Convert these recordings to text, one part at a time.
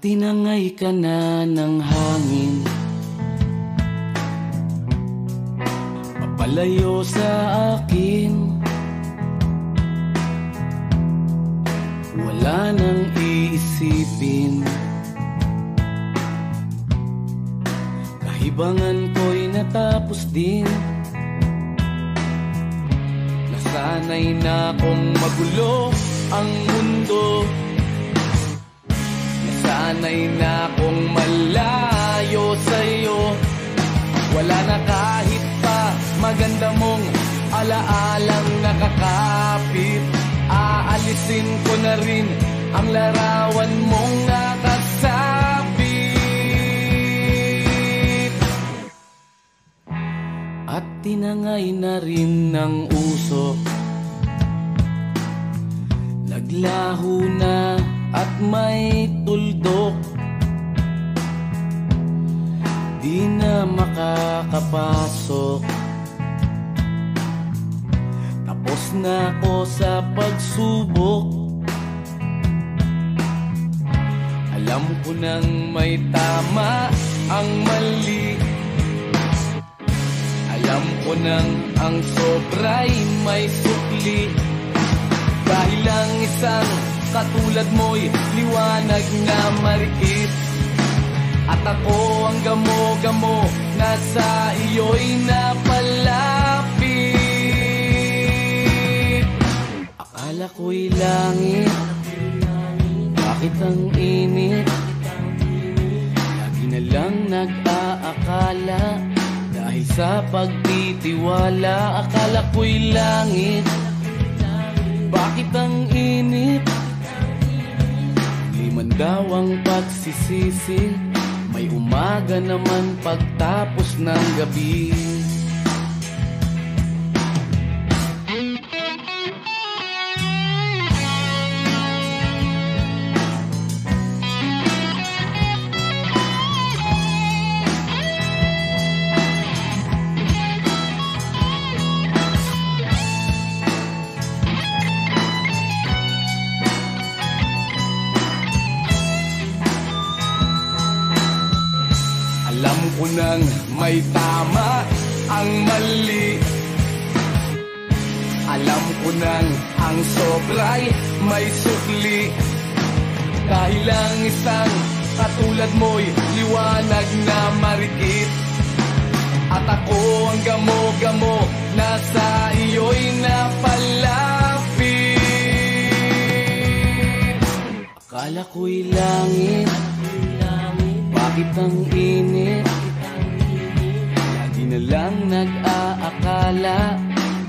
tinangay ka na ng hangin, papalayo sa akin. Wala nang iisipin, kahibangan ko'y natapos din. Nasanay na kong magulo ang mundo, nasanay na kong malayo sa'yo. Wala na kahit pa maganda mong alaalang nakakapit. Aalisin ko na rin ang larawan mong nakasabit. At tinangay na rin ng usok, naglaho na at may tuldok. Di na makakapasok, tapos na ako sa pagsubok. Alam ko nang may tama ang mali, alam ko nang ang sobra'y may sukli. Dahil lang isang katulad mo'y liwanag na marikit, at ako ang gamo-gamo na sa iyo'y napalapit. Akala ko'y langit, bakit ang init? Lagi na lang nag-aakala, dahil sa pagtitiwala. Akala ko'y langit, bakit ang init? Liman daw ang pagsisisi, may umaga naman pagtapos ng gabi. Alam ko nang may tama ang mali, alam ko nang ang sobra'y may sukli. Dahil lang isang katulad mo'y liwanag na marikit, at ako ang gamo-gamo na sa iyo'y napalapit. Akala ko'y langit, bakit ang init? Lagi na lang nag-aakala,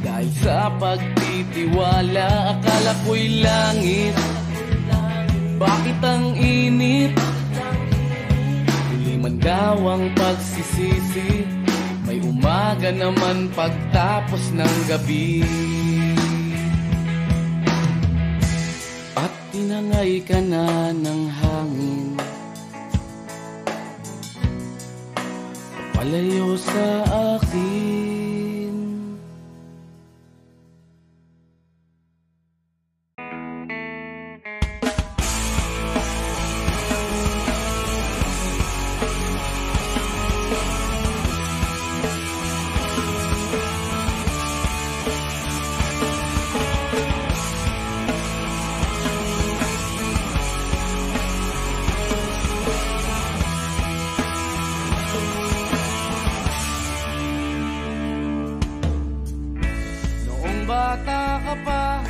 dahil sa pagtitiwala. Akala ko'y langit, bakit ang init? Huli man daw ang pagsisisi, may umaga naman pagtapos ng gabi. At tinangay ka na ng hangin, palayo sa akin. Bata ka pa,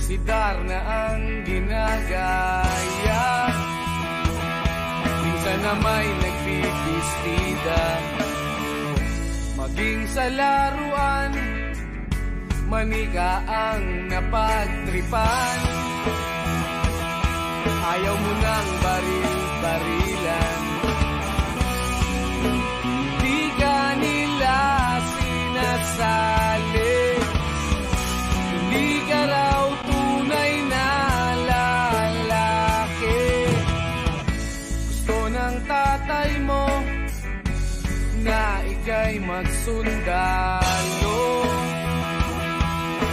si Darna ang ginagaya. Minsan na may nagbibistida, maging sa laruan, manika ang napagtripan. Ayaw mo nang baril-barilan, di ka nila sinasali. Hindi ka raw tunay na lalaki, gusto ng tatay mo na ika'y magsundalo.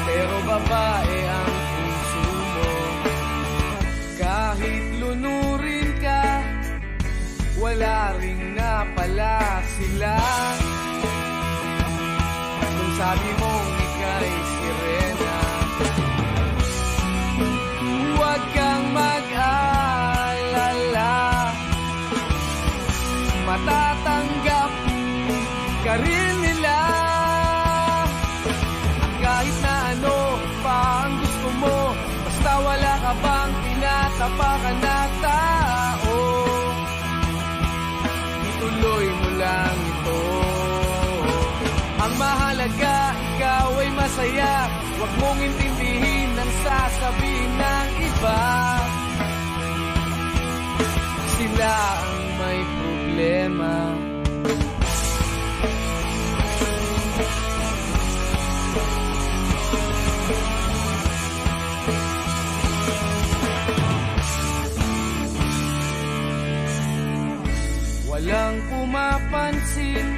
Pero babae ang puso mo, kahit lunurin ka wala rin na pala sila. Kung sabi mong ika'y sirena, huwag kang mag-alala, matatanggap ka rin nila. Kahit na ano pa ang gusto mo, basta wala ka bang tinatapakan na tao, ituloy mo lang ito. Ang mahalaga, ikaw ay masaya, huwag mong intindihin ang sasabihin ng iba. Sila ang may problema. Walang pumapansin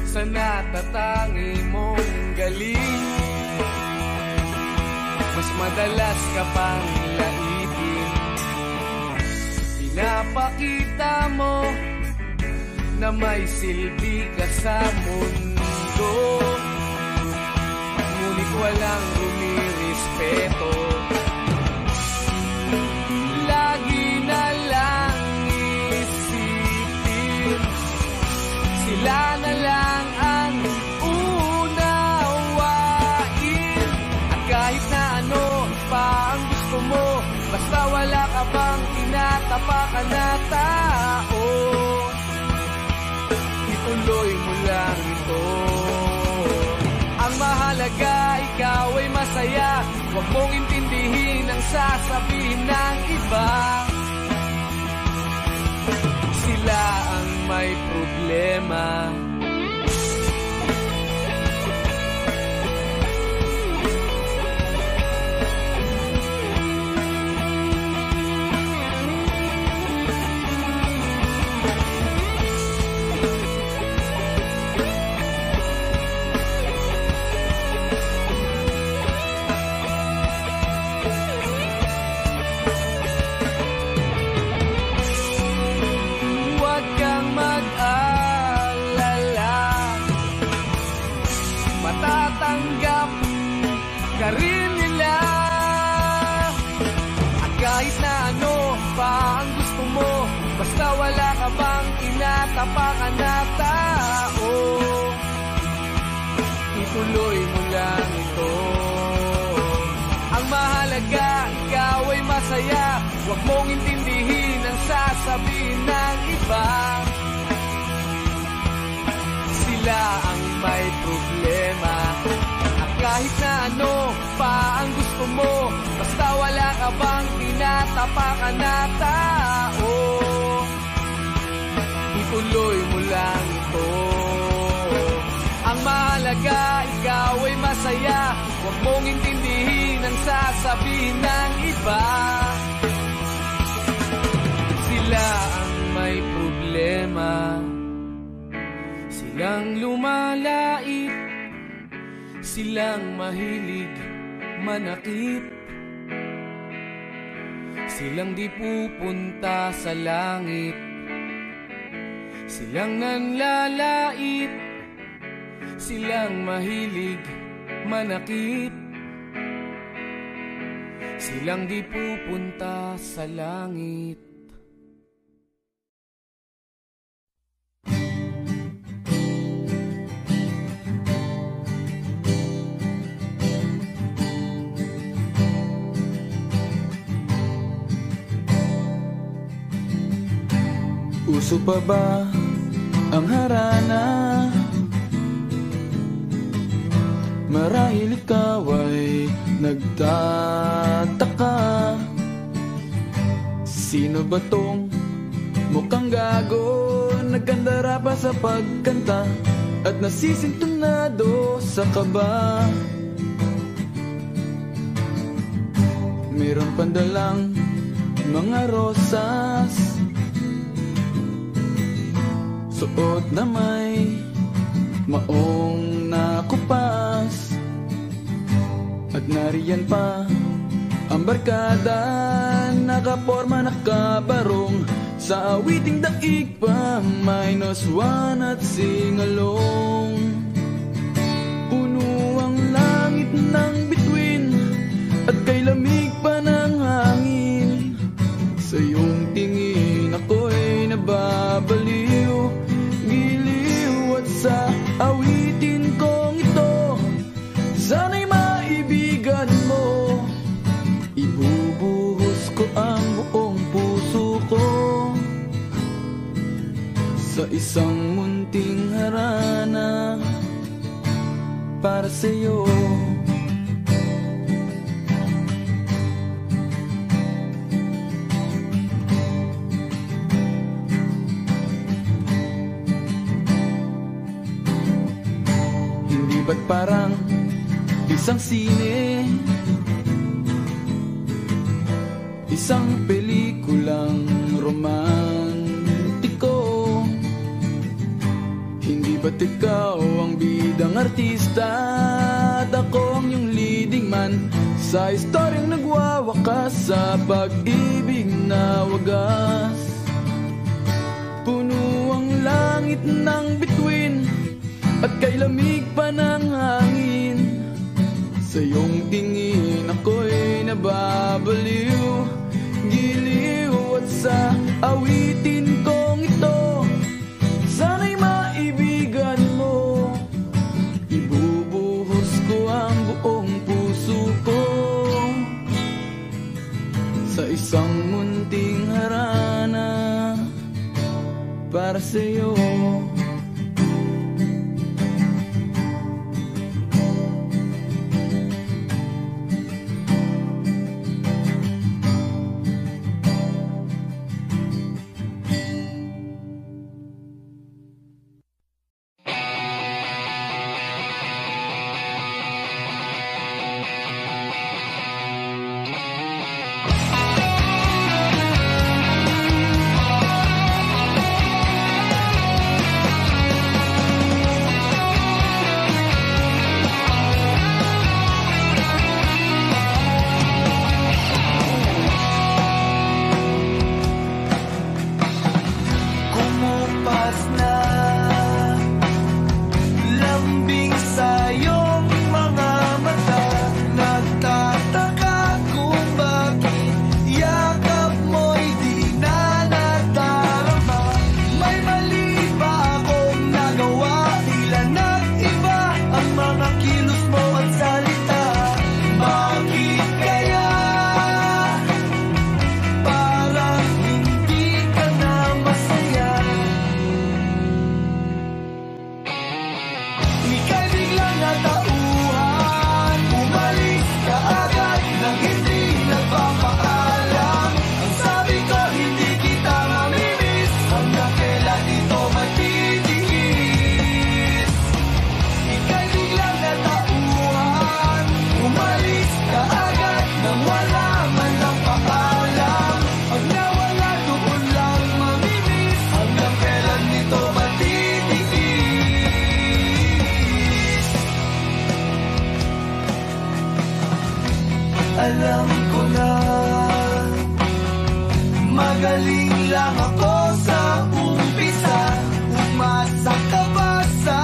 sa natatangi mong galing. Mas madalas ka pang laipin, pinapakita mo na may silbi ka sa mundo, ngunit walang rumirespeto. Lagi na lang sila na lang ang unawain. At kahit na ano pa ang gusto mo, basta wala ka bang tinatapakan na tao, ituloy mo lang ito. Ang mahalaga, ikaw ay masaya, huwag mong intindihin ang sasabihin ng iba. Sila ang may problema. Matatanggap ka rin nila. At kahit na ano pa ang gusto mo, basta wala ka bang tinatapakan na tao, ituloy mo lang ito. Ang mahalaga, ikaw ay masaya, huwag mong intindihin ang sasabihin ng iba. Sila ang may problema. At kahit na ano pa ang gusto mo, basta wala ka bang tinatapakan na tao, ituloy mo lang ito. Ang mahalaga, ikaw ay masaya, huwag mong intindihin ang sasabihin ng iba. Sila ang may problema. Silang lumalait, silang mahilig manakit, silang di pupunta sa langit, silang nanlalait, silang mahilig manakit, silang di pupunta sa langit. Uso pa ba ang harana? Marahil ikaw ay nagtataka, sino ba tong mukhang gago, nagkandara pa sa pagkanta at nasisintunado sa kaba. Meron pandalang mga rosas, suot na may maong nakupas, at nariyan pa ang barkada, nakaporma nakabarong, Sa awiting daig pa, -1 at singalong. Puno ang langit ng bituin at kay lamig pa ng hangin. Sa iyong tingin ako'y nababaliw, giliw at sa awitin kong ito, sana'y maibigan mo. Ibubuhos ko ang buong puso ko sa isang munting harana para sa'yo. Hindi ba't parang isang sine, isang pelikulang romantiko? Hindi ba't ikaw ang bidang artista at ako ang iyong leading man sa istoryang nagwawakas sa pag-ibig na wagas? Puno ang langit ng bituin at kay lamig pa ng hangin. Sa iyong tingin ako'y nababaliw, giliw at sa awitin kong ito, sana'y maibigan mo. Ibubuhos ko ang buong puso ko sa isang munting harana para sa'yo. Alam ko na magaling lang ako sa umpisa. Umasa ka ba sa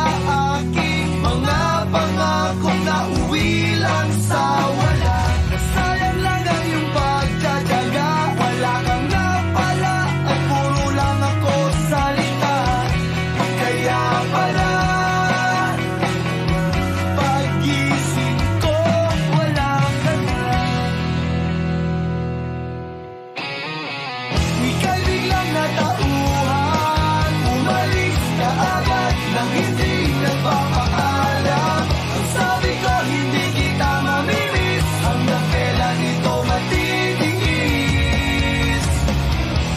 aking mga pangakong nauwi lang sa wala? Sayang lang ang iyong pagtsatsaga, wala kang napala at puro lang ako salita. Kaya pala pag-gising ko wala ka na. Ika'y biglang natauhan, umalis ka agad nang hindi nagpapaalam. Ang sabi ko hindi kita mamimiss, hanggang kailan ito matitiis.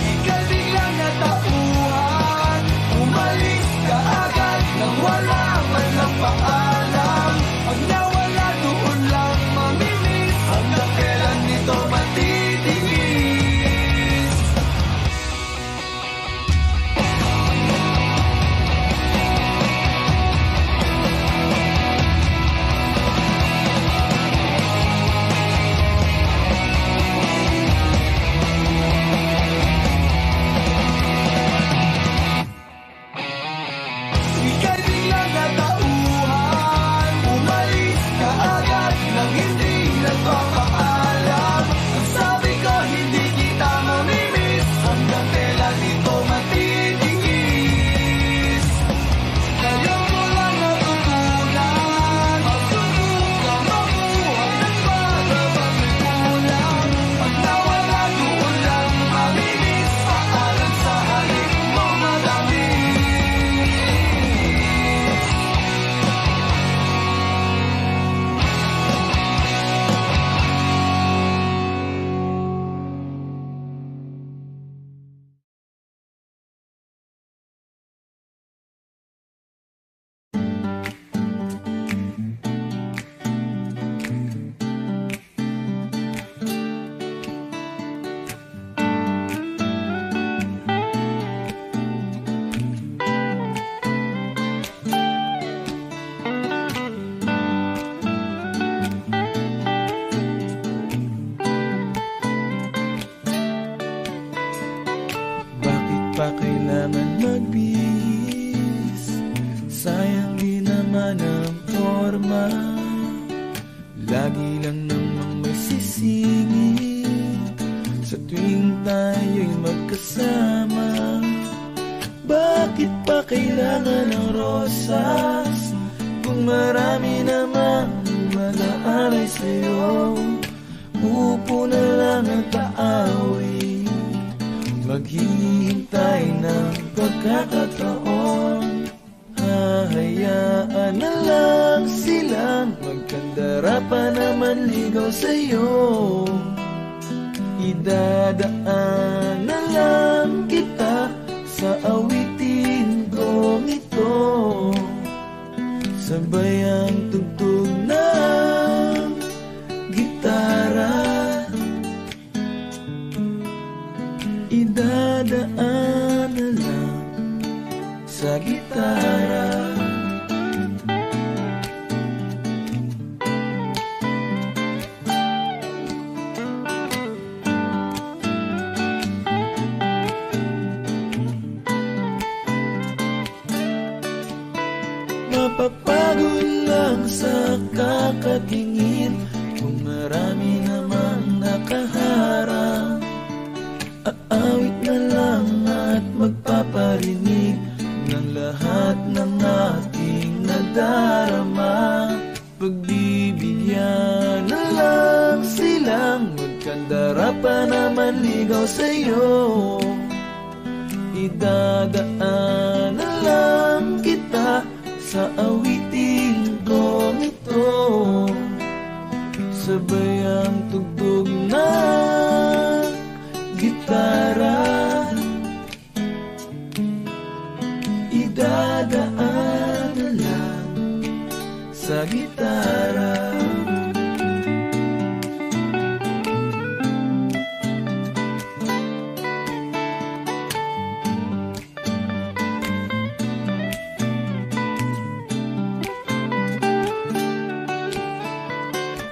Ika'y biglang natauhan, umalis ka agad nang wala man lang paalam. Pag nawala doon lang mamimiss, hanggang kailan ito matitiis. pa kailangan magbihis? Sayang di naman ang forma, lagi lang namang may sisingit sa tuwing tayo'y magkasama. Bakit pa kailangan ng rosas kung marami namang mag-aalay sa'yo? Upo na lang ang taawi, maghihintay ng pagkakataon. Hahayaan na lang silang magkandara pa naman ligaw sa'yo. Idadaan na lang kita sa awitin kong ito, sabay ang tugtog ng gitara. Idadaan na lang sa gitara. Mapapagod lang sa kakatingin kung marami namang nakaharang. Aawit na lang at magpaparinig ng lahat ng aking nadarama. Pagbibigyan na lang silang magkandara pa naman ligaw sa'yo. Idadaan na lang kita sa awitin kong ito, sabay ang tugtog ng gitara. Idadaan na lang sa gitara.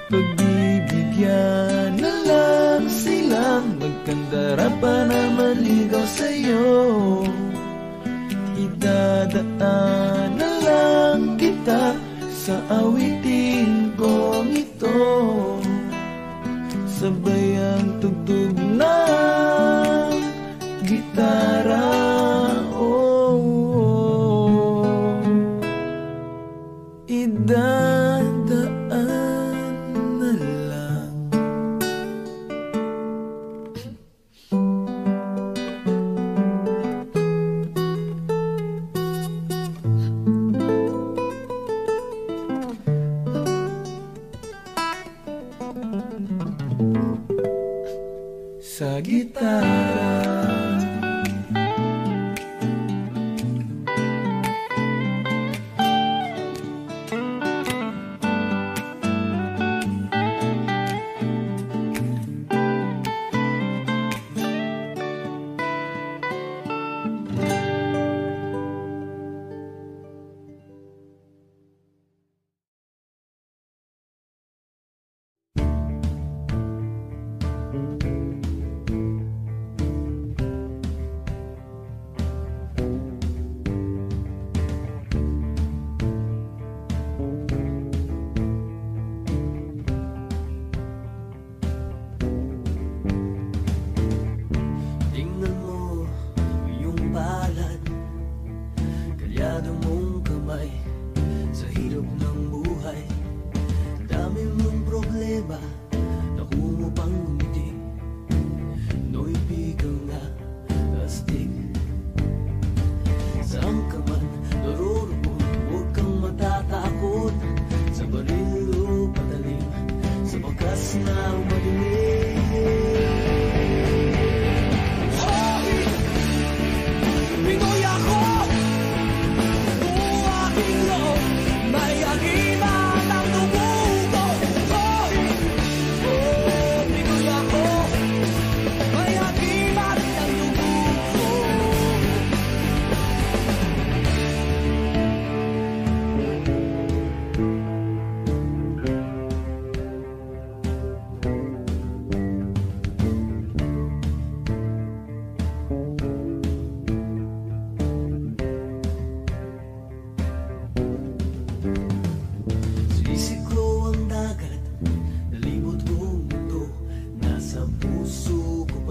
Pagbibigyan na lang silang magkandara pa naman ligaw sa'yo. Idadaan na lang kita sa awitin kong ito, sabay ang tugtog ng gitara. Oh, oh. Idadaan na lang. Sa gitara.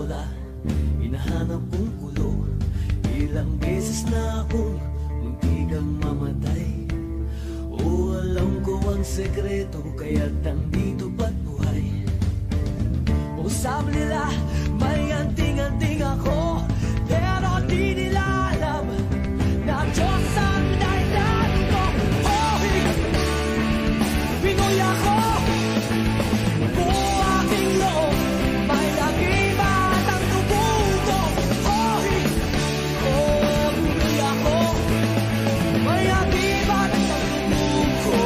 wala, hinahanap kong kulo. Ilang beses na akong muntikang mamatay. O alam ko ang sekreto, kaya't nandito ba't buhay. O sabi nila, may anting-anting ako, pero di nila alam na Diyos ang dahilan ko. Oh, Pinoy ako, buo aking loob, may lagibat ang tubo ko. Oh, Pinoy ako, may lagibat ang tubo ko.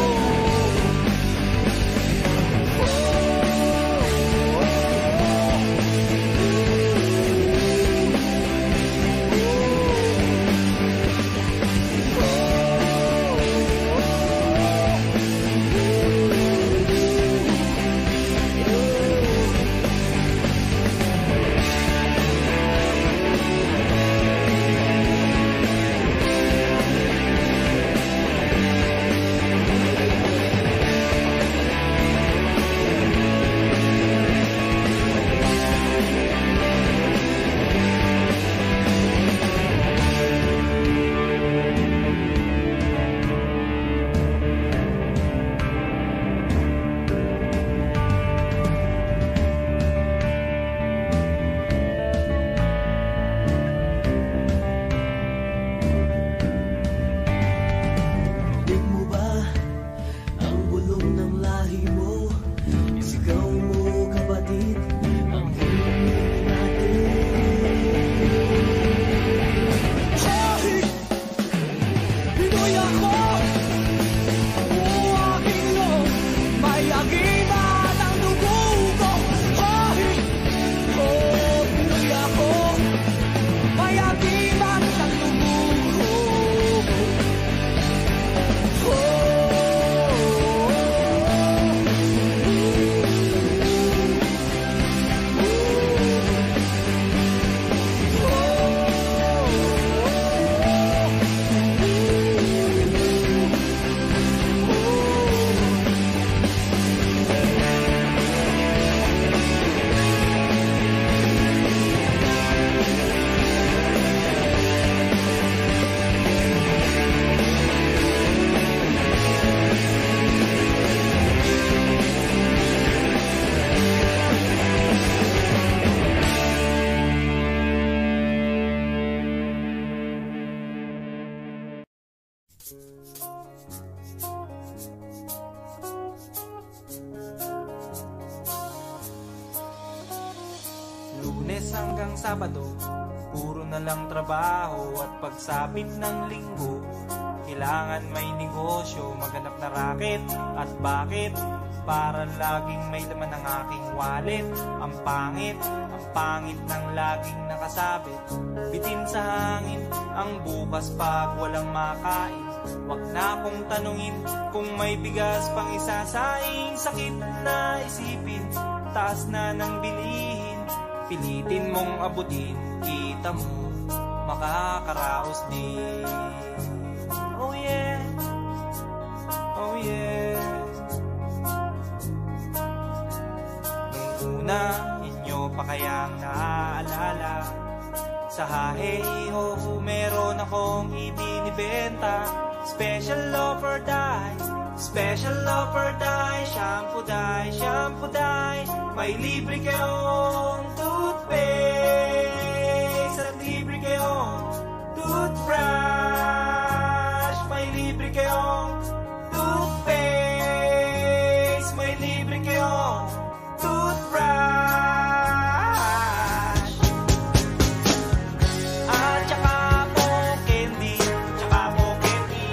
Lunes hanggang Sabado, puro na lang trabaho at pagsapit ng linggo, kailangan may negosyo, maghanap na raket. At bakit? Para laging may laman ang aking wallet. Ang pangit ng laging nakasabit. Bitin sa hangin ang bukas pag walang makain. Wag na akong tanungin kung may bigas pang isasaing. Sakit na isipin, taas na ng bilihin. Pilitin mong abutin, kita mo, makakaraos din. Oh yeah, oh yeah. Nung una, inyo pa kayang naaalala, sa hahe-ho meron akong ibinibenta. Special offer die, special offer die. Shampoo die, shampoo die. May libre kayong toothpaste at libre kayong toothbrush. May libre kayong toothpaste, may libre kayong toothbrush. At saka po candy, tsaka po candy.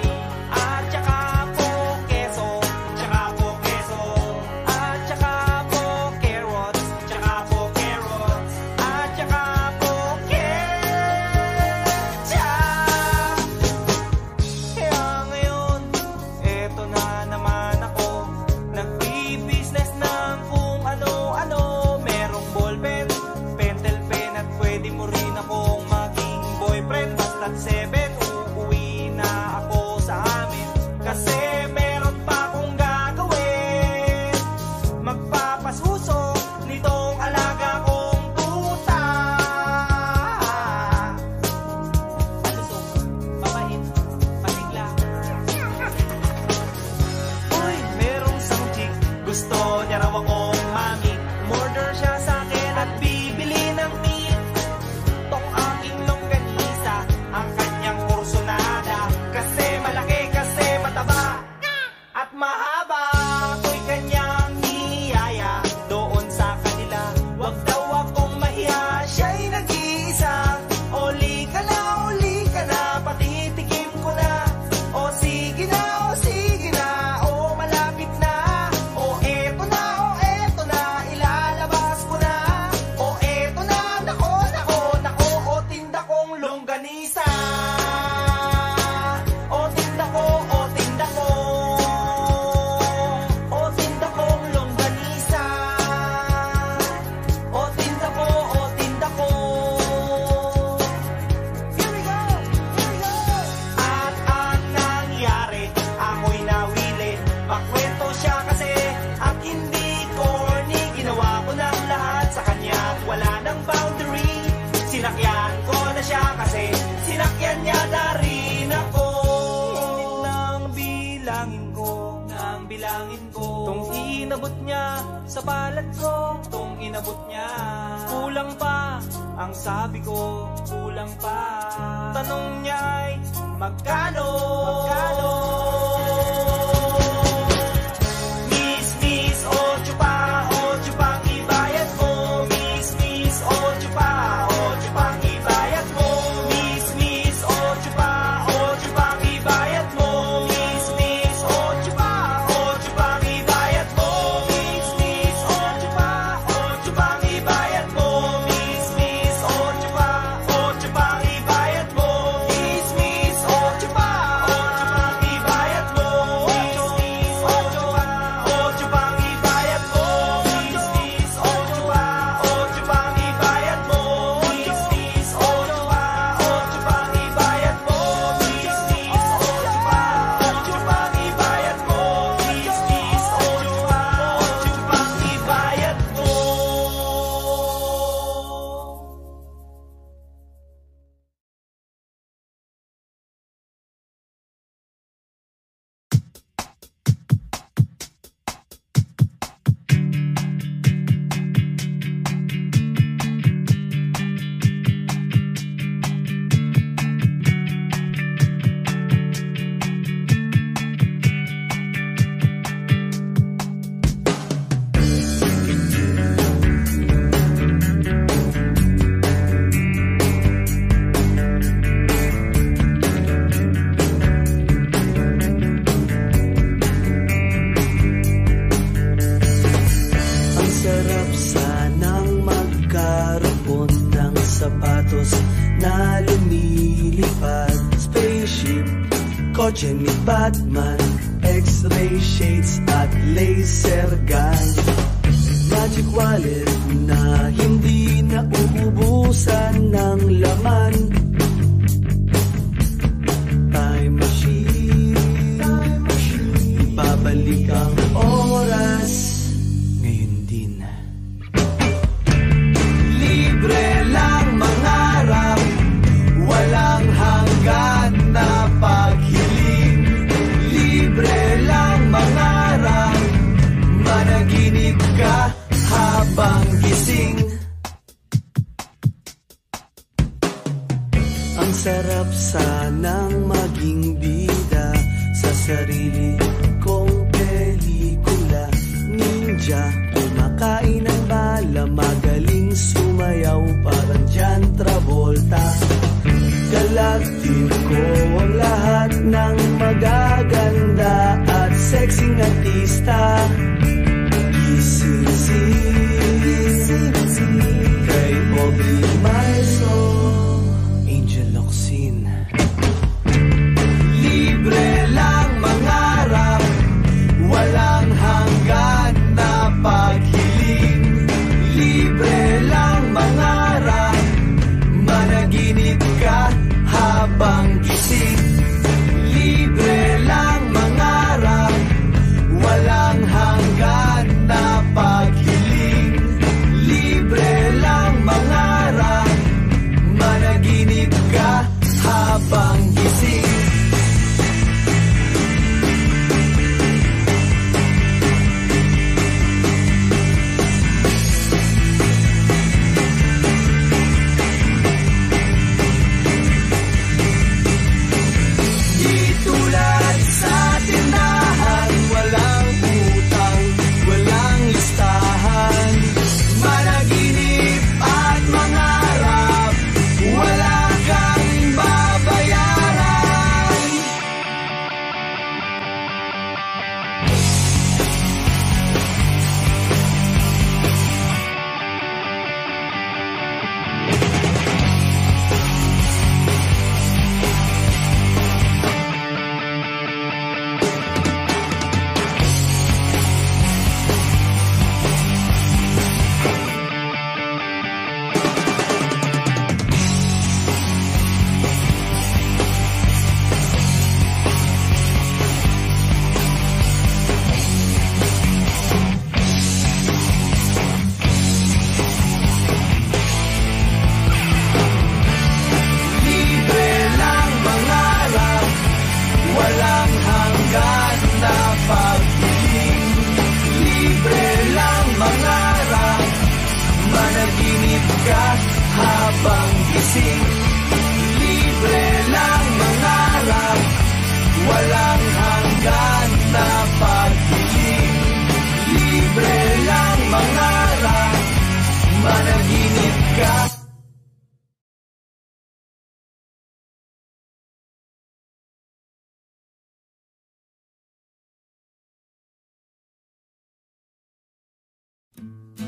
At saka po keso, tsaka po keso. At saka po carrots, tsaka po carrots. At sa palad ko, tong inabot niya. Kulang pa, ang sabi ko, kulang pa. Tanong niya ay, magkano? Magkano? Miss, miss, 8 pang ibayad mo. Miss, miss, 8 pang ibayad mo. Miss, miss, 8 pang ibayad mo. Miss, miss, 8 pang ibayad mo. Miss, miss, 8 pang ibayad mo. Miss, miss, 8 pang ibayad mo. Miss, miss, 8 pang ibayad mo. Miss, miss, 8 pang ibayad mo. Miss, miss, 8 pang ibayad mo. Miss, miss, 8 pang ibayad mo. Miss, miss, 8 pang ibayad mo. Miss, miss, 8 pang ibayad mo. Ang sarap sanang magkaroon ng sapatos na lumilipad. Spaceship, kotse ni Batman, X-ray shades at laser gun. Magic wallet na hindi na uubusan ng laman. Time machine, babalik ang oras ngayon din. Libre lang mangarap, walang hanggan na paghiling. Libre lang mangarap, managinip ka habang gising. Ang sarap sanang maging bida sa sarili kong pelikula. Ninja, kumakain ng bala, magaling sumayaw parang John Travolta. Galaktiko ang lahat ng magaganda at sexing artista. Gising kay Bobby Marzo, Angel Locsin. Libre lang mangarap, walang hanggan na paghiling. Libre lang mangarap, managinip ka habang gising. Libre lang mangarap, walang hanggan na paghiling. Libre lang mangarap, managinip ka habang gising.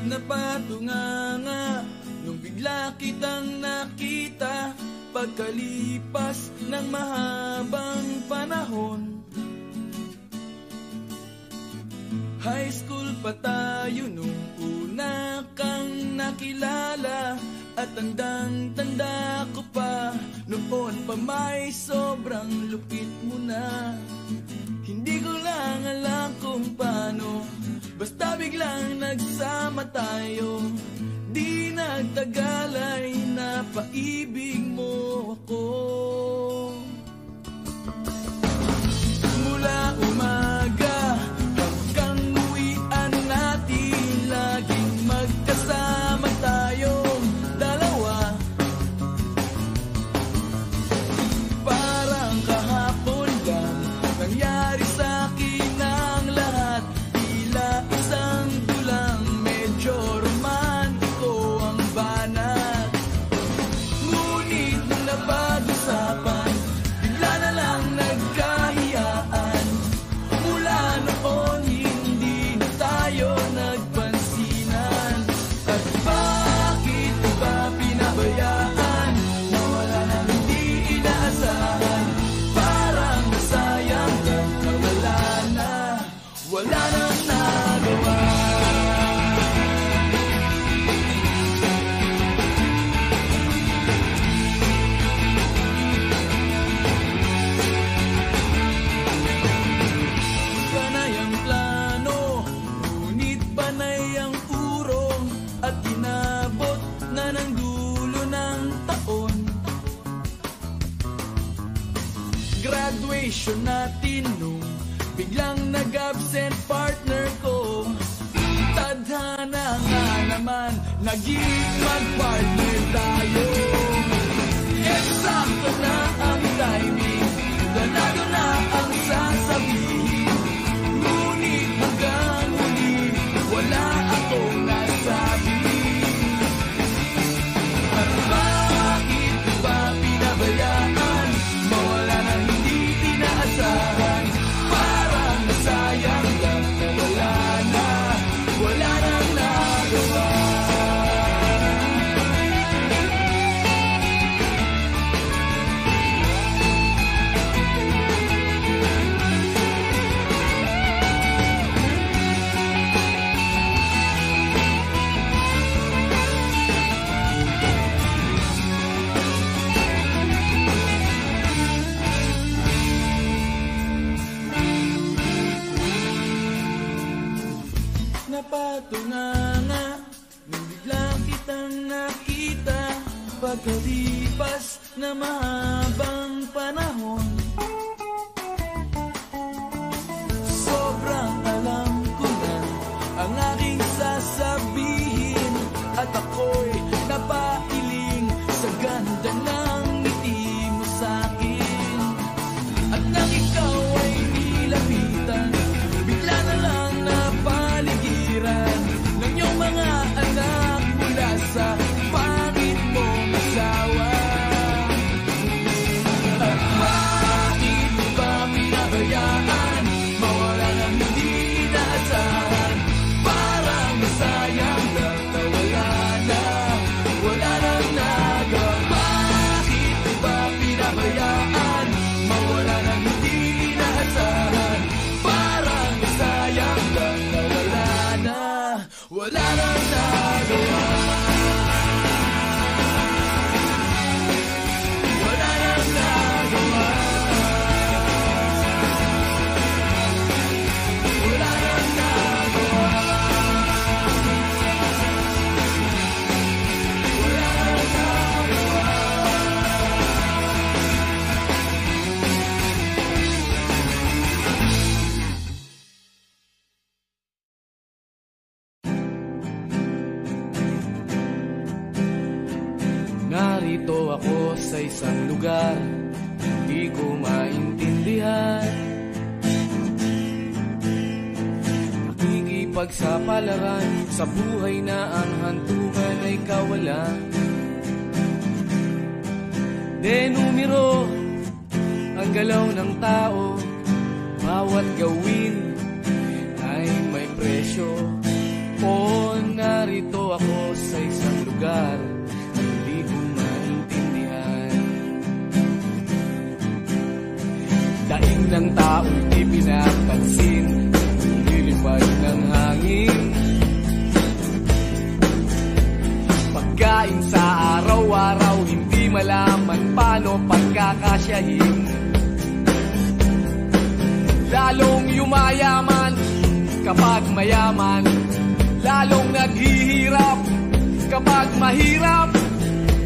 napatunganga nung bigla kitang nakita pagkalipas ng mahabang panahon. High school pa tayo nung una kang nakilala, at tandang-tanda ko pa, noon pa may sobrang lupit mo na. Hindi ko lang alam kung paano, basta biglang nagsama tayo. Di nagtagal ay napaibig mo ako. Mula umaga hanggang uwian natin, laging magkasama tayong dalawa. Parang kahapon lang nangyari sa'kin ang lahat, tila isang tulang medyo romantiko ang banat. Ngunit napag-usapan, bigla na lang nagkahiyaan. Mula noon hindi na tayo nagpansinan. At bakit ba pinabayaan na wala nang hindi inaasahan? Parang nasayang lang na wala nang nagawa. Panay ang plano, ngunit panay ang urong, at inabot na ng dulo ng taon. Graduation natin nung biglang nag-absent partner ko. Tadhana nga naman, naging mag-partner tayo. Eksakto na ang timing, ganado na ang sasabihin. Ngunit hanggang huli, wala akong nasabi. At bakit ba pinabayaan, mawala nang hindi inaasahan? Parang nasayang lang na wala nang nagawa. Napatunganga nung bigla kitang nakita pagkalipas na mahabang panahon. Sobrang alam ko na ang aking sasabihin, at ako'y napailing sa ganda ng ngiti mo sa'kin. At nang ikaw ay nilapitan, bigla na lang napaligiran ng iyong mga anak mula sa pangit mong asawa. At bakit ba pinabayaan, mawala nang hindi inaasahan? Parang masayang lang na wala nang nagawa. Bakit ba pinabayaan, mawala nang hindi inaasahan? Parang masayang lang na wala nang nagawa. Wala nang nagawa. Wala nang nagawa. Wala nang nagawa. Narito ako sa isang lugar, di ko maintindihan. Nakikipagsapalaran sa buhay na ang hantungan ay kawalan. De numero ang galaw ng tao, bawat gawin ay may presyo. O narito lugar na hindi ko maintindihan. Daing ng taong di pinapansin, nililipad ng hangin. Pagkain sa araw-araw, hindi malaman paano pagkakasyahin. Lalong yumayaman kapag mayaman, lalong naghihirap kapag mahirap.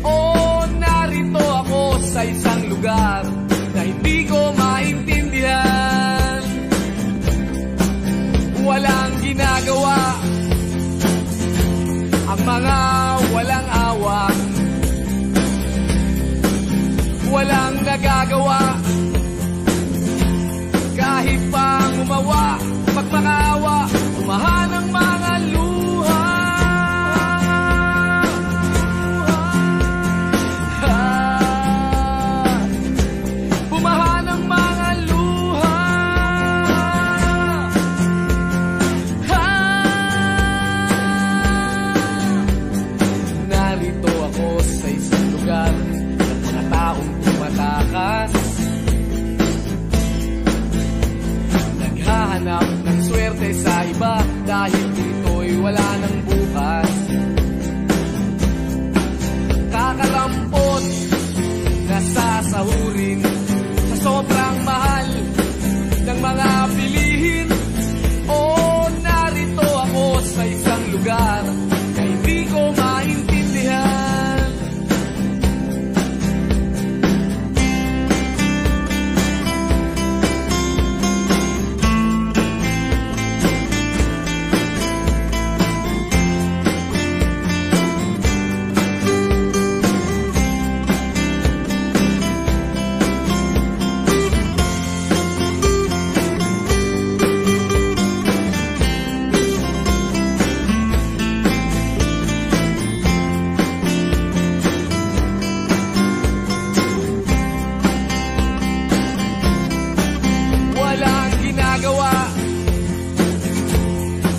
Oh, narito ako sa isang lugar na hindi ko maintindihan. Walang ginagawa ang mga walang awa, walang nagagawa kahit pang umawa, magmakaawa, umahan ang mga luha. Bumahan ang mga luha. Narito ako sa isang lugar ng mga taong tumatakas, naghahanap ng swerte sa iba dahil dito'y wala ng bukas. Kakarampot na sasahurin sa sobrang mahal ng mga bilihin. Oh, narito ako sa isang lugar na hindi ko maintindihan.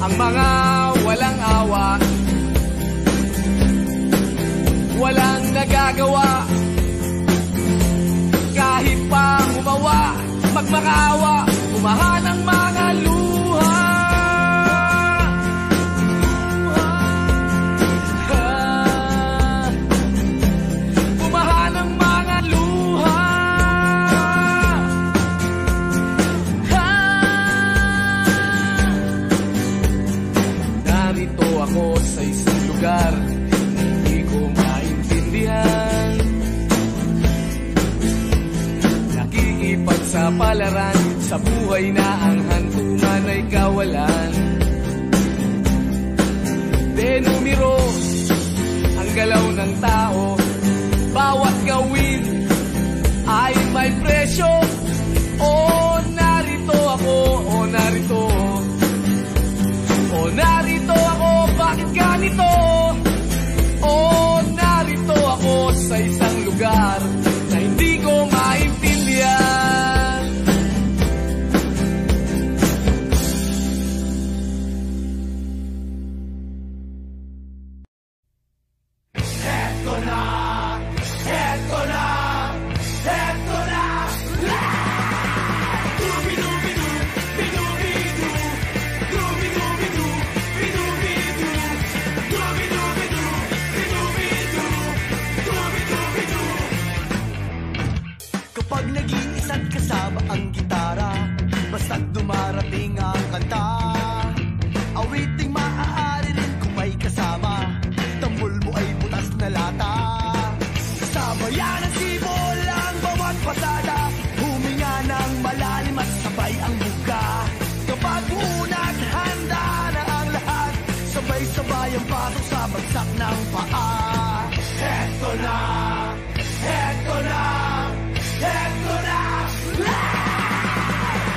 Ang mga walang awa, walang nagagawa kahit pa umawa, magmakaawa, umahan ang mga luha. Umahan ang mga luha. Narito ako sa isang lugar na hindi ko maintindihan. Nakikipagsapalaran sa buhay na ang hantungan ay kawalan. Denumero ang galaw ng tao, bawat gawin ay may presyo. Oh, narito ako, oh, narito. Oh, narito ako, bakit ganito? Oh, narito ako sa isang lugar na hindi ko maintindihan. Eto na, eto na, eto na. Dubi-dubi-du, bidu-bidu, dubi-dubi-du, bidu-bidu, dubi-dubi-du, bidu-bidu, dubi-dubi-du. Kapag nag-iisa't kasama ang gitara, basta't dumarating ang kanta, awiting maaari rin kung may kasama, tambol mo ay butas na lata. Sabayan ang sibol ang bawat pasada, huminga ng malalim at sabay ang buka. Kapag unat, handa na ang lahat, sabay-sabay ang patok sa bagsak ng paa. Eto na, eto na, eto na.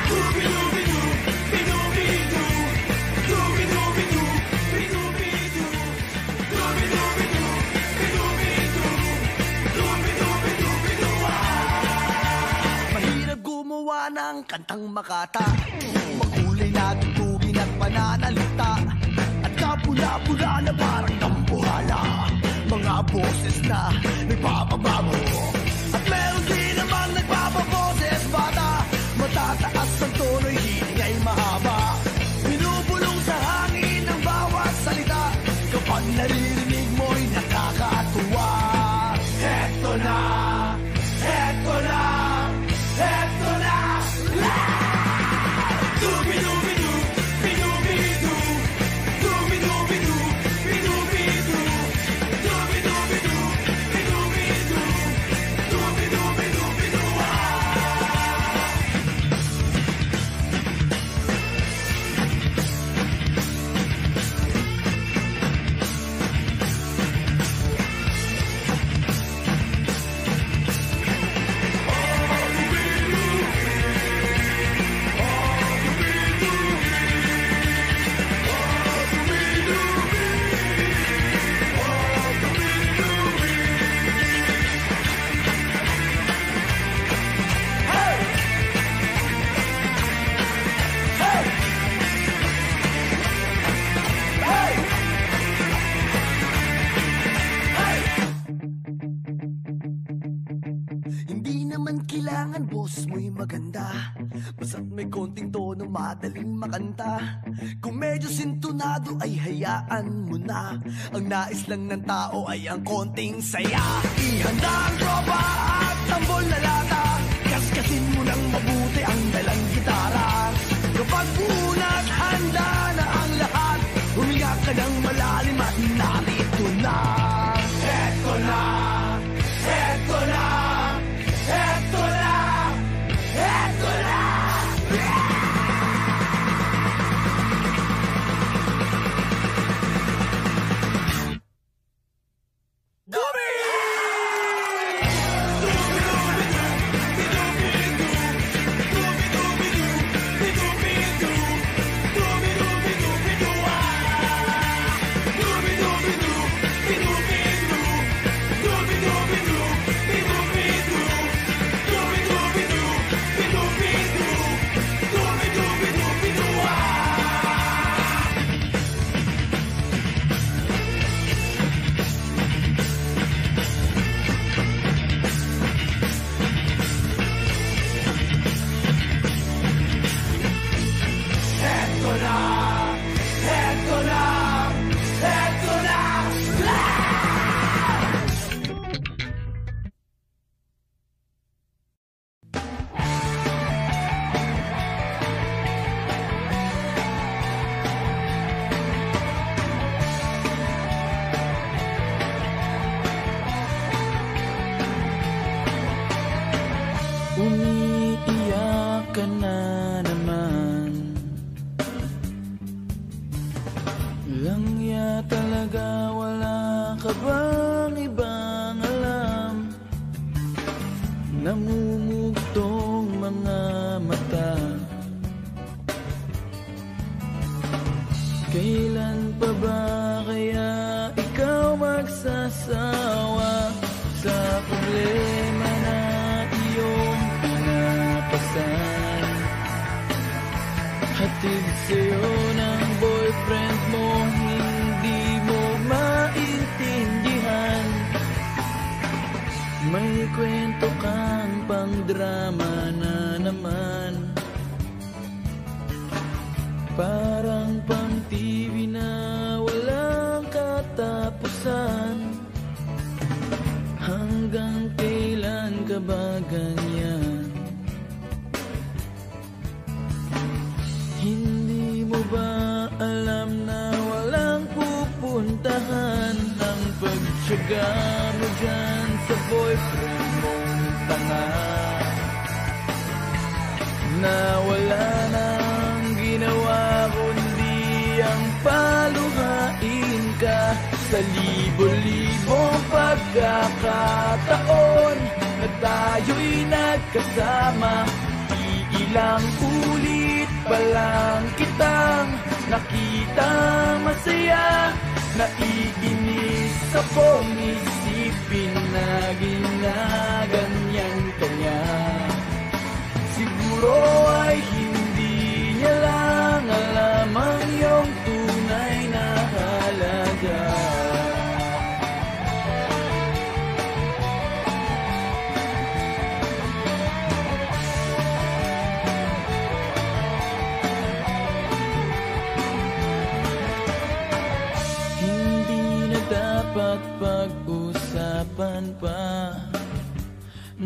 Dubi-dubi-du, bidu-bidu, dubi-dubi-du, bidu-bidu, dubi-dubi-du, bidu-bidu, dubi-dubi-du, bidu. Mahirap gumawa ng kantang makata, makulay na tugtugin at pananalita, at kapula-pula na parang tambuhala. mga boses na nagpapabago. At meron din namang nagpapaboses bata, matataas ang tono'y hiling ay mahaba. Binubulong sa hangin ang bawat salita, kapag naririnig mo'y nakakatuwa. Heto na, heto na, heto na. Dubi-dubi-du, bidubi-du, dubi-dubi-du, bidubi-du, dubi-dubi-du, bidubi-du, dubi-dubi-du, bidu-ah. Hindi naman kailangan boss mo'y maganda, basta't may konting tono madaling makanta. Kung medyo sintonado ay hayaan mo na, ang nais lang ng tao ay ang konting saya. Ihanda ang tropa at tambol na lata, kaskasin mo ng mabuti ang dalang gitara. Kapag unat handa na ang lahat, huminga ka ng malalim at narito na. Eto na, eto na, eto na, eto na. Umiiyak ka na naman, langya talaga, wala ka bang ibang alam? Namumugtong mga mata, kailan pa ba kaya ikaw magsasawa sa problema na iyong pinapasan? Hatid sa'yo ng boyfriend mo, hindi mo maintindihan. May kwento kang pang-drama na naman, parang pang-TV na walang katapusan. Hanggang kailan ka ba ganyan? Hindi mo ba alam na walang pupuntahan ang pagtyaga mo dyan sa boyfriend mong tanga, na wala nang ginawa kundi ang paluhain ka sa libo-libong pagkakataon na tayo'y nagkasama. Iilang ulit pa lang kitang nakita masaya, naiinis akong isipin na ginaganyan ka niya. Siguro ay hindi niya lang alam ang iyong tunay na halaga.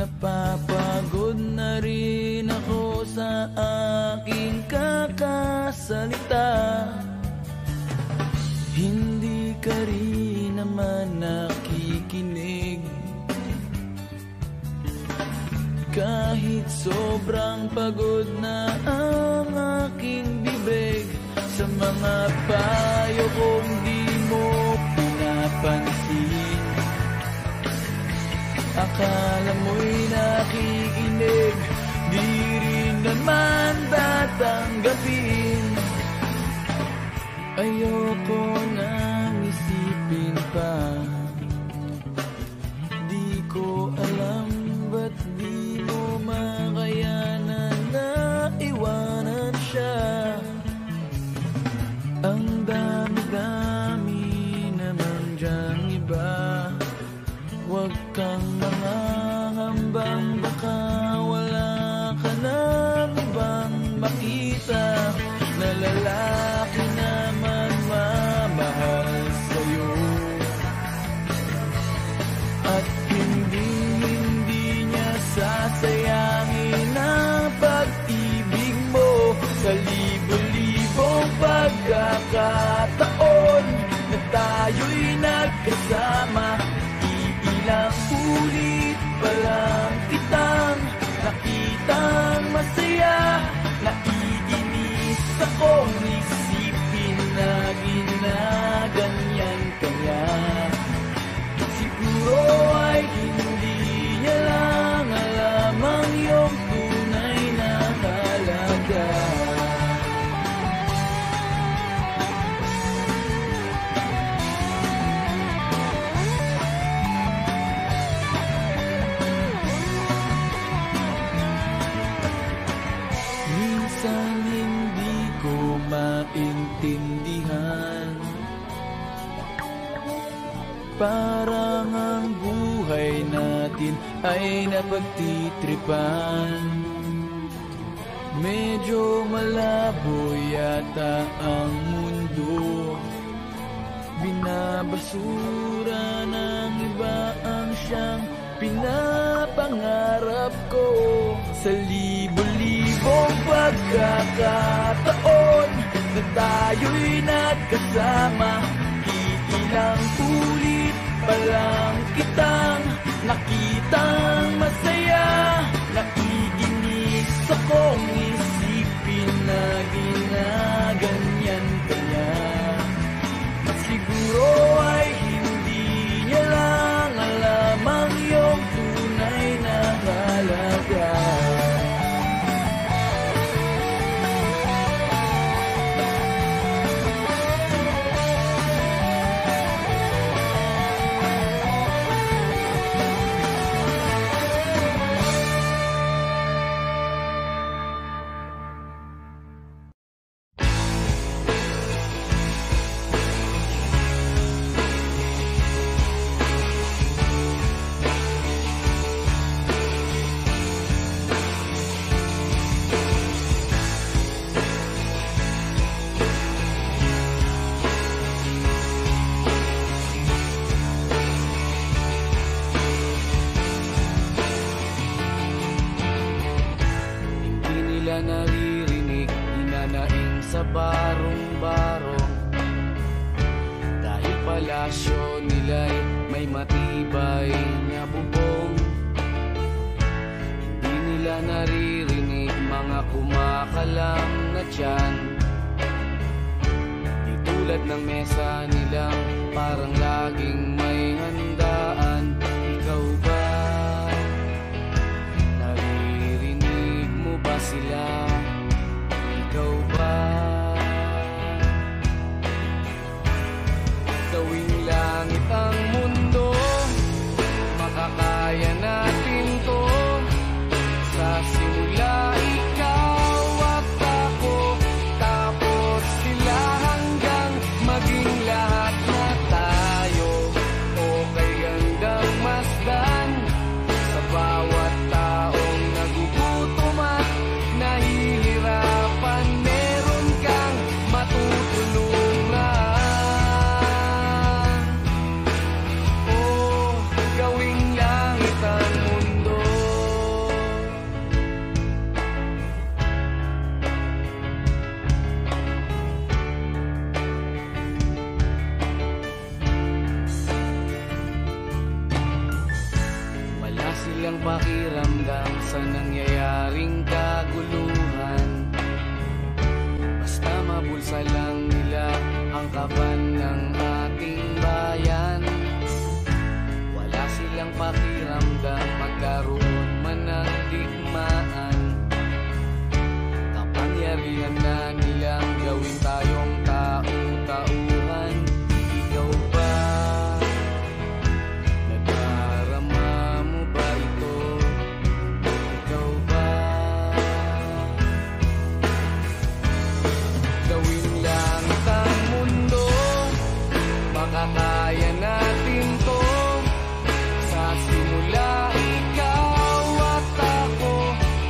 Napapagod na rin ako sa aking kakasalita. Hindi ka rin naman nakikinig. Kahit sobrang pagod na ang aking bibig, sa mga payo kong di mo pinapansin. Akala mo'y nakikinig, di rin naman tatanggapin. Ayoko nang isipin pa. Di ko alam ba't di mo makayanan na iwanan siya. Ang dami-dami naman dyang iba. Huwag kang mangangambang baka wala ka nang ibang makita na lalaki naman mamahal sa'yo. At hindi niya sasayangin ang pag-ibig mo sa libo-libong pagkakataon na tayo'y nagkasama. Ilang ulit pa lang kitang nakitang masaya. Naiinis akong isipin na ginaganyan kaya. Siguro ay hindi niya lang alam ang iyong tunay na halaga. Minsan hindi ko maintindihan, parang ang buhay natin ay napagtitripan. Medyo malabo yata ang mundo, binabasura ng iba ang siyang pinapangarap ko. Sa libo-libong pagkakataon na tayo'y nagkasama, ilang ulit pa lang kitang nakitang masaya. Naiinis akong isipin na ginaganyan kaya. Siguro ay hindi niya lang alam ang iyong tunay na halaga. Naririnig, inanaing sa barong-barong. Dahil palasyo nila'y may matibay na bubong. Hindi nila naririnig mga kumakalam na tiyan. Di tulad ng mesa nilang parang laging may handaan. Ikaw ba? Sila, ikaw ba? Gawing langit ang mundo, makakaya natin to. Sa simula ikaw at ako, tapos sila hanggang maging lahat na tayo. Okay hanggang masdan sa bawat taong nagugutom at nahihirapan, meron kang matutulungan. Oh, gawing langit ang silang pakiramdam sa nangyayaring kaguluhan. Basta mabulsa lang nila ang kaban ng ating bayan. Wala silang pakiramdam magkaroon man ng digmaan. Kapangyarihan na nilang gawin tayong tau-tauhan. Ikaw ba? Nadarama mo ba ito? Ikaw ba? Gawin lang ang mundo, makakaya natin to. Sa simula ikaw at ako,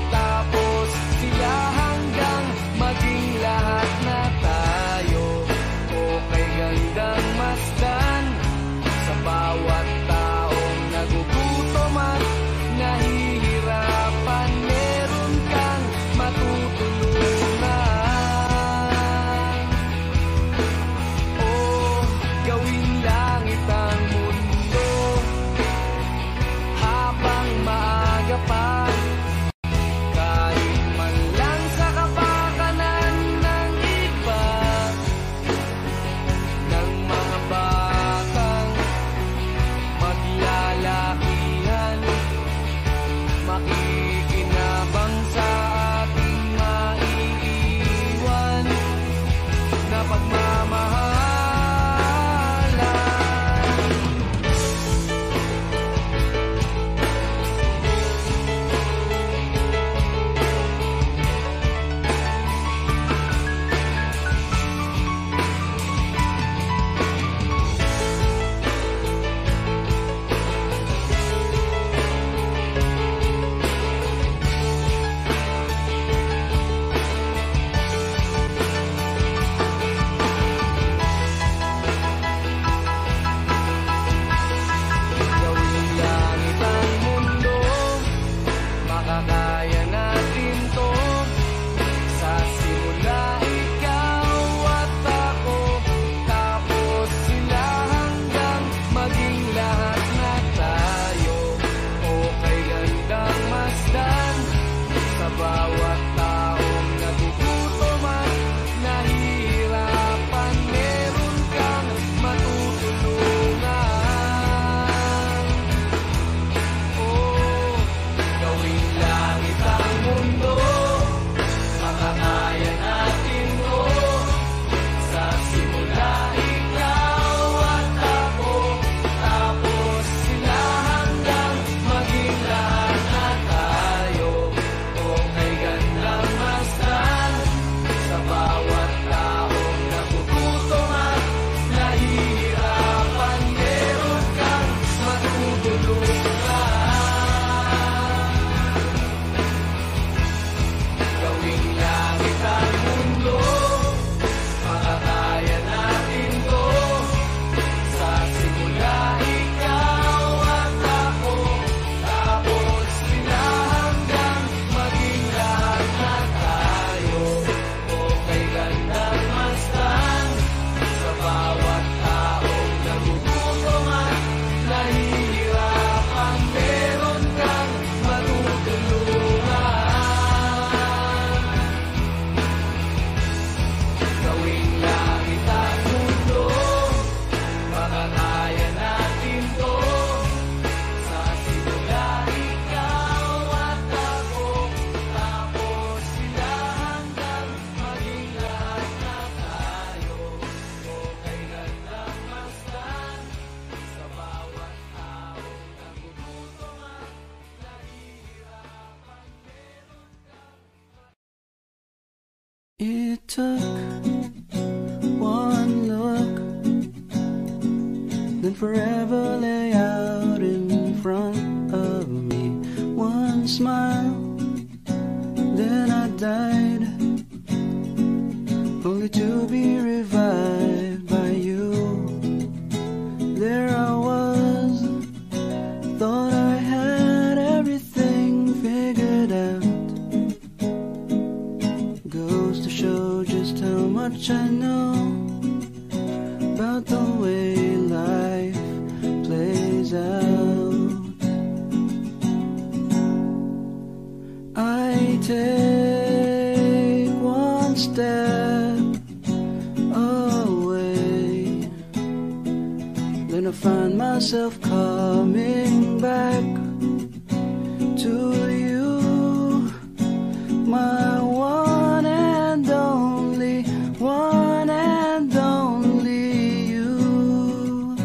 tapos sila hanggang maging lahat na tayo. Okay gandang masdan sa bawat taong nagugutom at nahihirapan. Meron kang matutulungan. Oh, gawin langit ang mundo habang maaga pa. Kahit man lang sa kapakanan ng iba, ng mga batang maglalakihan, makikinabang sa ating maiiwan na pagmamahalan. Gawin langit ang mundo, makakaya natin to. Sa simula ikaw at ako, tapos sila hanggang maging lahat na tayo. Okay gandang masdan sa bawat taong nagugutom at nahihirapan. Meron kang matutulungan. Oh, gawin langit ang mundo, makakaya natin to. Sa simula ikaw at ako, tapos sila hanggang maging lahat na tayo. Okay gandang masdan sa bawat taong nagugutom at nahihirapan. Meron kang matutulungan. Gawing langit ang mundo, makakaya natin to. Sa simula ikaw at ako, tapos sila hanggang maging lahat na tayo. Okay gandang masdan sa bawat taong nagugutom at nahihirapan. Meron kang matutulungan. Gawing langit ang mundo, makakaya natin to. Sa simula ikaw at ako, tapos sila hanggang maging lahat na tayo. Okay gandang masdan sa bawat taong nagugutom at nahihirapan. It took one look, then forever lay out in front of me. One smile, then I died, only to be revived by you. There I was, thought I had everything figured out. Goes to show just how much I know about the way life plays out. myself coming back to you, my one and only, one and only you.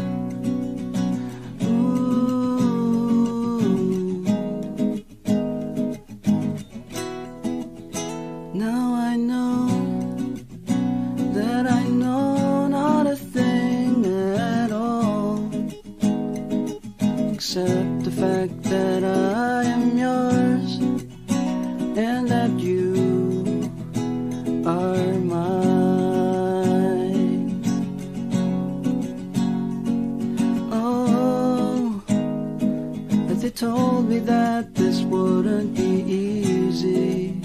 Ooh. Now I know that I know not a thing at all, except the fact that I am yours and that you are mine. Oh, but they told me that this wouldn't be easy.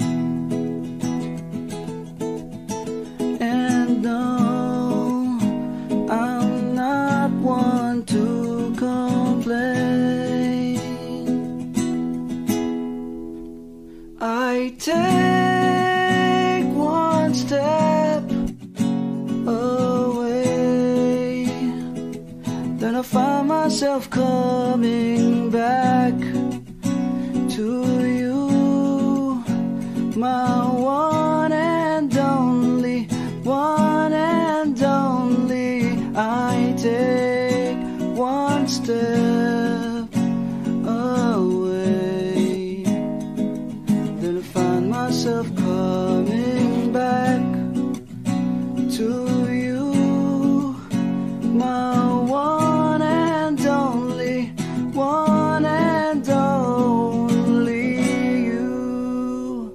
And no, I'm not one to complain. I take one step away, then I find myself coming back to you, my one and only, one and only. I take one step away, then I find myself coming back to you, my one and only, one and only you.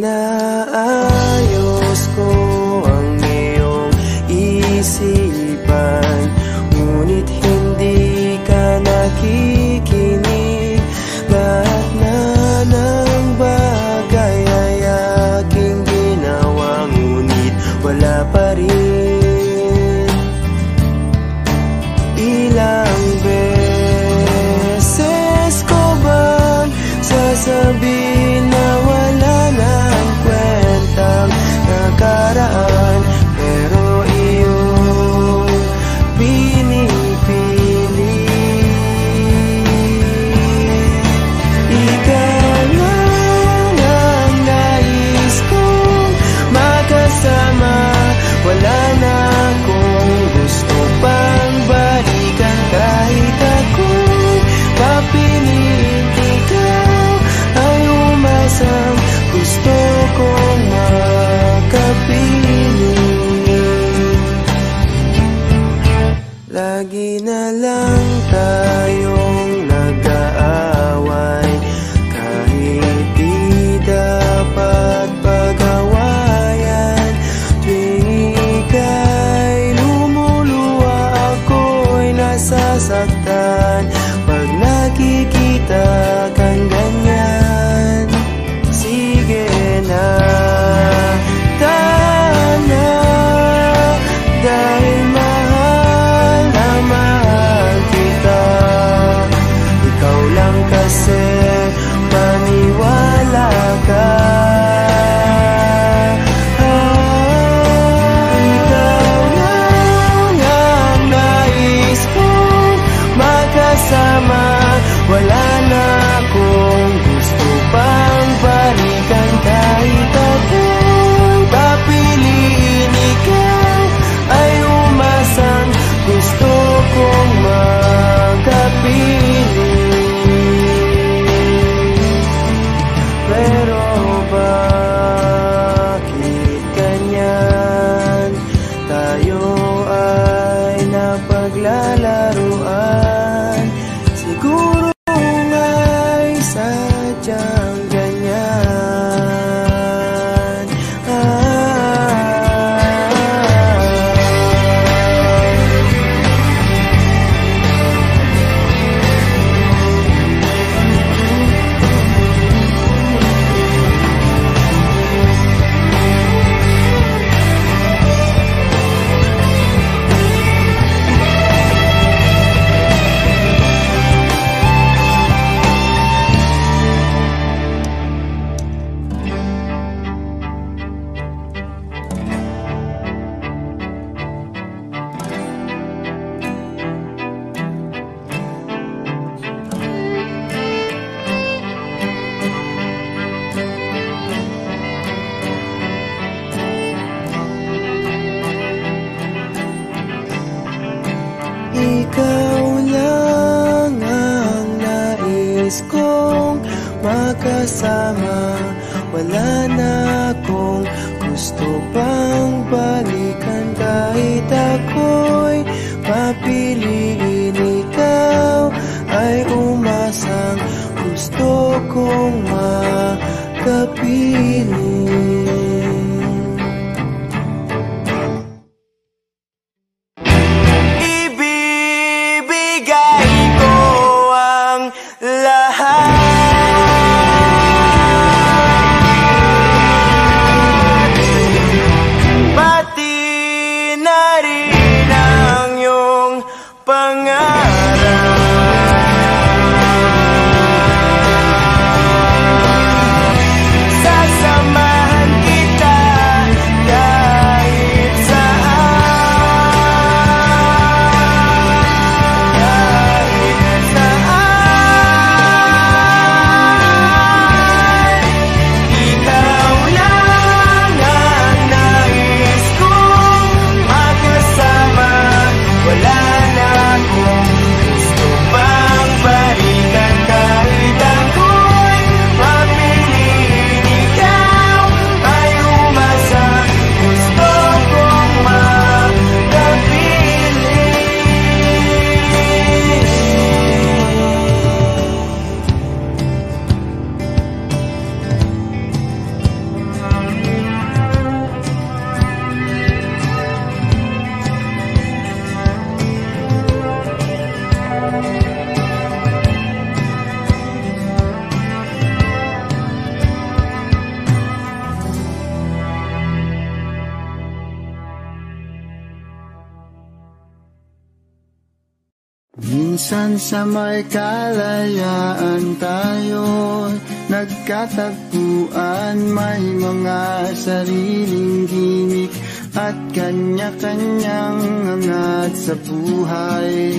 Inaayos ko ang iyong isipan, ngunit hindi ka nakikinig. Lahat na ng bagay ay aking ginawa, ngunit wala pa rin. Ilang beses ko bang sasabihin na wala nang kwentang nakaraan, pero iyong pinipili. Ikaw lang ang nais kong makasama, wala nais kong makasama. Wala na akong gusto pang balikan. Kahit ako'y papiliin, ikaw ay umasang gusto kong makapiling. Minsan sa may kalayaan tayo nagkatagpuan, may mga sariling gimmick at kanya-kanyang angat sa buhay.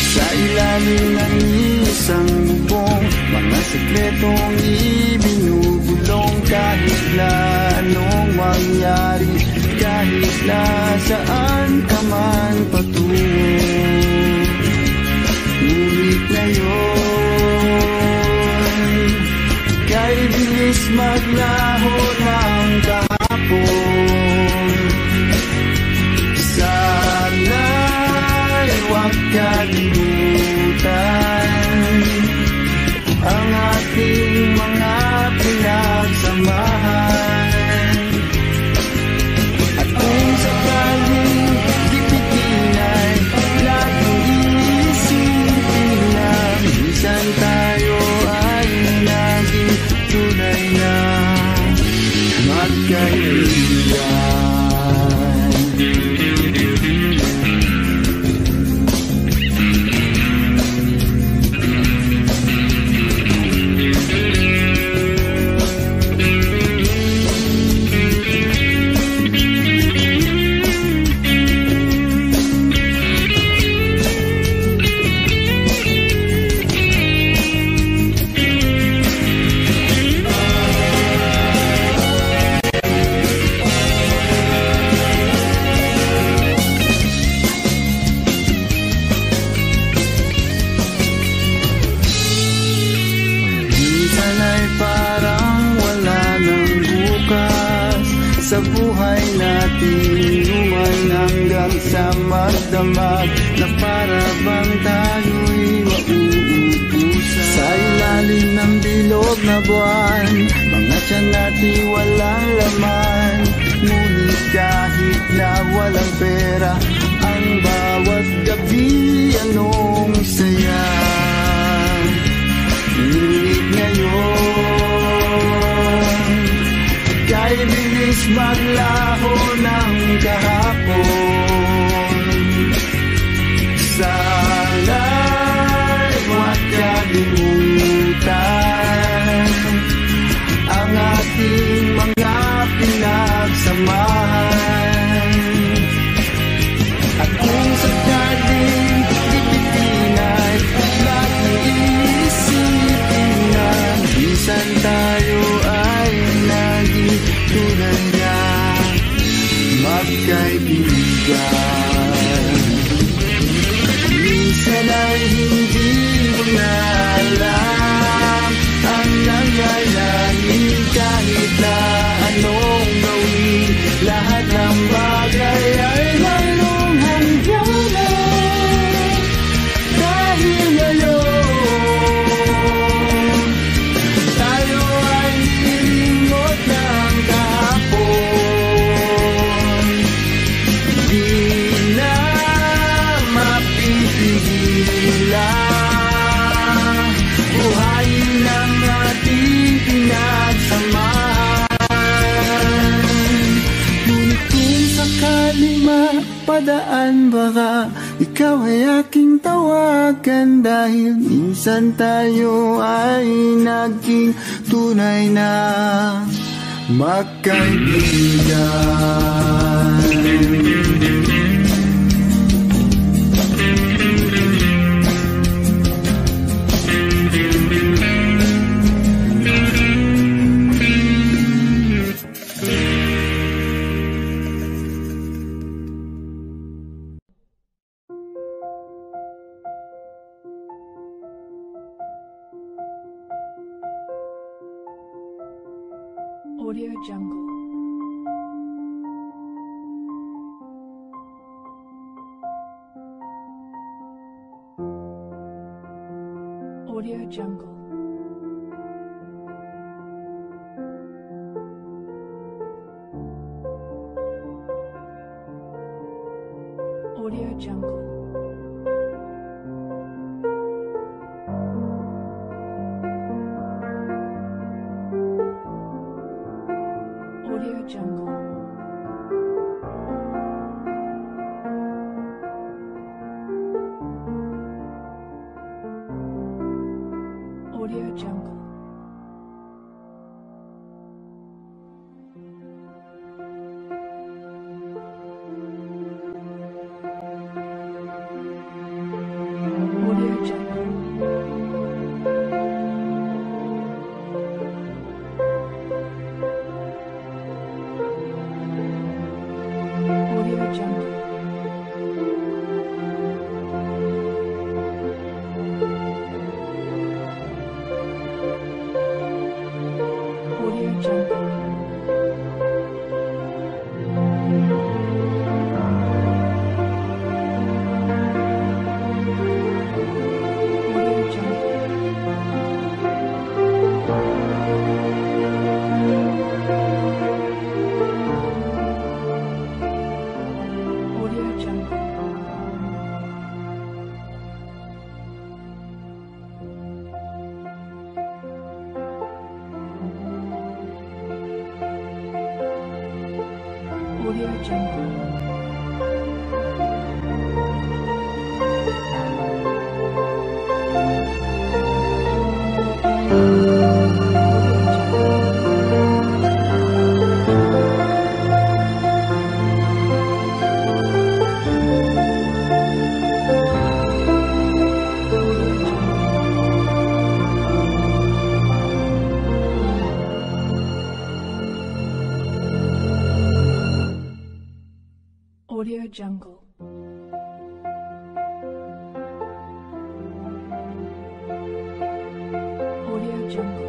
Sa ilalim ng isang bubong, mga sekretong ibinubulong. Kahit na anong mangyari, kahit na saan ka man patungo, ngunit ngayon kay bilis maglaho ng kahapon. Sana'y huwag kalimutan ang ating mga pinagsamahan. At kung sakaling dipitin ay laging iisipin na minsan tayo ay naging tunay na magkaibigan. Sa buhay natin luman hanggang sa magdamag na para bang tayo'y mauubusan. Sa ilalim ng bilog na buwan, mga tiyan natin walang laman. Ngunit kahit na walang pera, ang bawat gabi anong saya. Ngunit ngayon kay bilis maglaho ng kahapon. Sana'y huwag kalimutan ang ating mga pinagsamahan. At kung sakaling dipitin ay laging iisipin na minsan tayo ay naging tunay na magkaibigan. Minsan ay hindi napadaan, baka ikaw ay aking tawagan. Dahil minsan tayo ay naging tunay na magkaibigan. Audio Jungle. Audio Jungle. Audio Jungle. Audio Jungle. Audio Jungle. Audio Jungle. Audio Jungle. Audio Jungle. Audio Jungle. Audio Jungle. Audio Jungle. Audio Jungle.